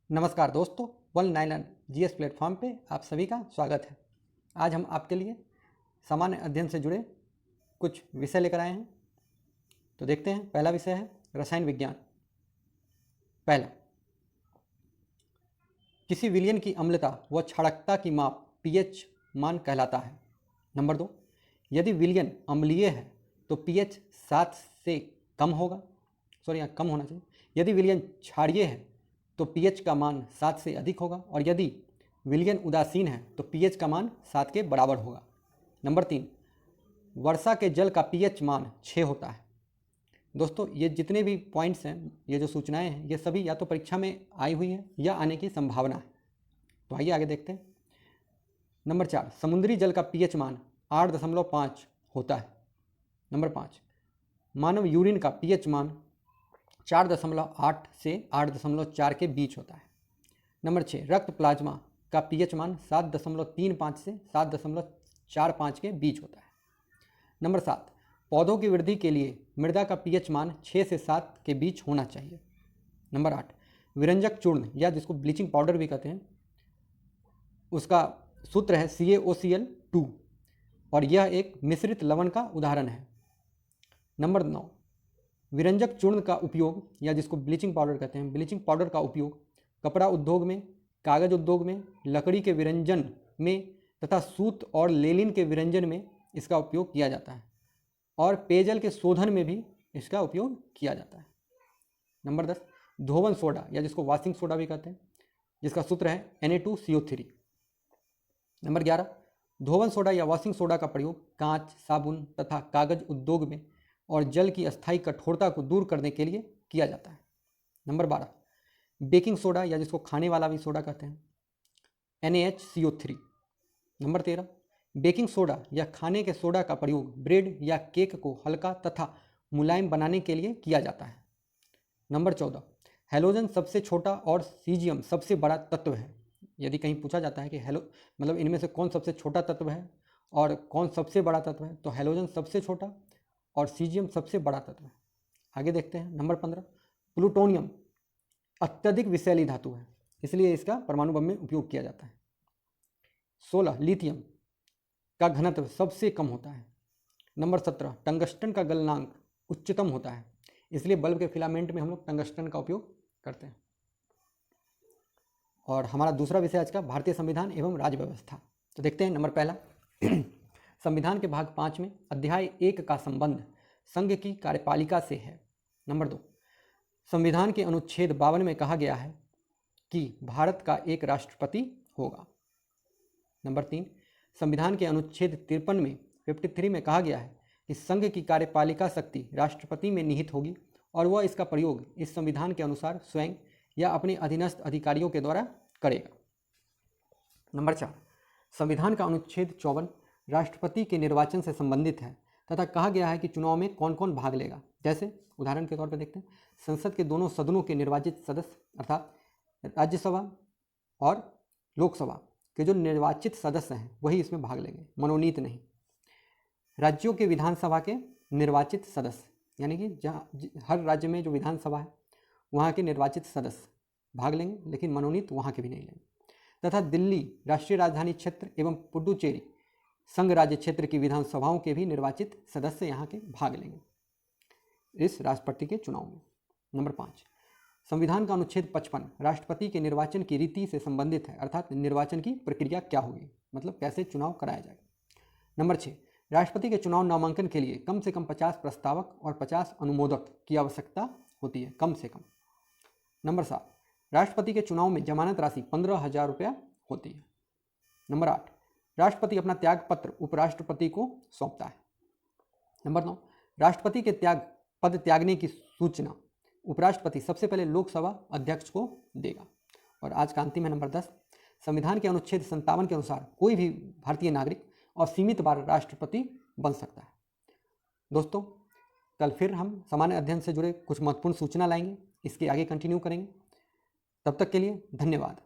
नमस्कार दोस्तों, 199 GS platform पे आप सभी का स्वागत है। आज हम आपके लिए सामान्य अध्ययन से जुड़े कुछ विषय लेकर आए हैं। तो देखते हैं, पहला विषय है रसायन विज्ञान। पहला, किसी विलयन की अम्लता व क्षारकता की माप पीएच मान कहलाता है। नंबर 2, यदि विलयन अम्लीय है तो पीएच 7 से कम होगा, यहाँ कम होना चाहिए। यदि विलयन क्षारीय है तो पीएच का मान 7 से अधिक होगा, और यदि विलयन उदासीन है तो पीएच का मान 7 के बराबर होगा। नंबर 3, वर्षा के जल का पीएच मान 6 होता है। दोस्तों, ये जितने भी पॉइंट्स हैं, ये जो सूचनाएं हैं, ये सभी या तो परीक्षा में आई हुई हैं या आने की संभावना है। तो आइए आगे देखते हैं। नंबर 4, समुद्री जल का पीएच मान 8.5 होता है। नंबर 5, मानव यूरिन का पीएच मान 4.8 से 8.4 के बीच होता है। नंबर 6, रक्त प्लाज्मा का पीएच मान 7.35 से 7.45 के बीच होता है। नंबर 7, पौधों की वृद्धि के लिए मृदा का पीएच मान 6 से 7 के बीच होना चाहिए। नंबर 8, विरंजक चूर्ण या जिसको ब्लीचिंग पाउडर भी कहते हैं, उसका सूत्र है CaOCl2 और यह एक मिश्रित लवण का उदाहरण है। नंबर 9, विरंजक चूर्ण का उपयोग या जिसको ब्लीचिंग पाउडर कहते हैं, ब्लीचिंग पाउडर का उपयोग कपड़ा उद्योग में, कागज उद्योग में, लकड़ी के विरंजन में तथा सूत और लेलिन के विरंजन में इसका उपयोग किया जाता है, और पेयजल के शोधन में भी इसका उपयोग किया जाता है। नंबर 10, धोवन सोडा या जिसको वॉशिंग सोडा भी कहते हैं, जिसका सूत्र है Na2CO3। नंबर 11, धोवन सोडा या वॉशिंग सोडा का प्रयोग कांच, साबुन तथा कागज उद्योग में और जल की अस्थायी कठोरता को दूर करने के लिए किया जाता है। नंबर 12, बेकिंग सोडा या जिसको खाने वाला भी सोडा कहते हैं, NaHCO3। नंबर 13, बेकिंग सोडा या खाने के सोडा का प्रयोग ब्रेड या केक को हल्का तथा मुलायम बनाने के लिए किया जाता है। नंबर 14, हैलोजन सबसे छोटा और सीजियम सबसे बड़ा तत्व है। यदि कहीं पूछा जाता है कि इनमें से कौन सबसे छोटा तत्व है और कौन सबसे बड़ा तत्व है, तो हैलोजन सबसे छोटा और सीजियम सबसे बड़ा तत्व है। आगे देखते हैं। नंबर 15, प्लूटोनियम अत्यधिक विषैली धातु है, इसलिए इसका परमाणु बम में उपयोग किया जाता है। 16, लिथियम का घनत्व सबसे कम होता है। नंबर 17, टंगस्टन का गलनांक उच्चतम होता है, इसलिए बल्ब के फिलामेंट में हम लोग टंगस्टन का उपयोग करते हैं। और हमारा दूसरा विषय आज का भारतीय संविधान एवं राज्य व्यवस्था। तो देखते हैं। नंबर पहला, संविधान के भाग 5 में अध्याय 1 का संबंध संघ की कार्यपालिका से है। नंबर 2, संविधान के अनुच्छेद 52 में कहा गया है कि भारत का एक राष्ट्रपति होगा। नंबर 3, संविधान के अनुच्छेद 53 में 53 में कहा गया है कि संघ की कार्यपालिका शक्ति राष्ट्रपति में निहित होगी और वह इसका प्रयोग इस संविधान के अनुसार स्वयं या अपने अधीनस्थ अधिकारियों के द्वारा करेगा। नंबर 4, संविधान का अनुच्छेद 54 राष्ट्रपति के निर्वाचन से संबंधित है तथा कहा गया है कि चुनाव में कौन कौन भाग लेगा। जैसे उदाहरण के तौर पर देखते हैं, संसद के दोनों सदनों के निर्वाचित सदस्य अर्थात राज्यसभा और लोकसभा के जो निर्वाचित सदस्य हैं वही इसमें भाग लेंगे, मनोनीत नहीं। राज्यों के विधानसभा के निर्वाचित सदस्य, यानी कि जहाँ हर राज्य में जो विधानसभा है वहाँ के निर्वाचित सदस्य भाग लेंगे, लेकिन मनोनीत वहाँ के भी नहीं लेंगे। तथा दिल्ली राष्ट्रीय राजधानी क्षेत्र एवं पुडुचेरी संघ राज्य क्षेत्र की विधानसभाओं के भी निर्वाचित सदस्य यहाँ के भाग लेंगे इस राष्ट्रपति के चुनाव में। नंबर 5, संविधान का अनुच्छेद 55 राष्ट्रपति के निर्वाचन की रीति से संबंधित है, अर्थात निर्वाचन की प्रक्रिया क्या होगी, मतलब कैसे चुनाव कराया जाएगा। नंबर 6, राष्ट्रपति के चुनाव नामांकन के लिए कम से कम 50 प्रस्तावक और 50 अनुमोदक की आवश्यकता होती है, कम से कम। नंबर 7, राष्ट्रपति के चुनाव में जमानत राशि 15,000 रुपया होती है। नंबर 8, राष्ट्रपति अपना त्याग पत्र उपराष्ट्रपति को सौंपता है। नंबर 9, राष्ट्रपति के पद त्यागने की सूचना उपराष्ट्रपति सबसे पहले लोकसभा अध्यक्ष को देगा। और आज का अंतिम है नंबर 10, संविधान के अनुच्छेद 57 के अनुसार कोई भी भारतीय नागरिक और सीमित बार राष्ट्रपति बन सकता है। दोस्तों, कल फिर हम सामान्य अध्ययन से जुड़े कुछ महत्वपूर्ण सूचना लाएंगे, इसके आगे कंटिन्यू करेंगे। तब तक के लिए धन्यवाद।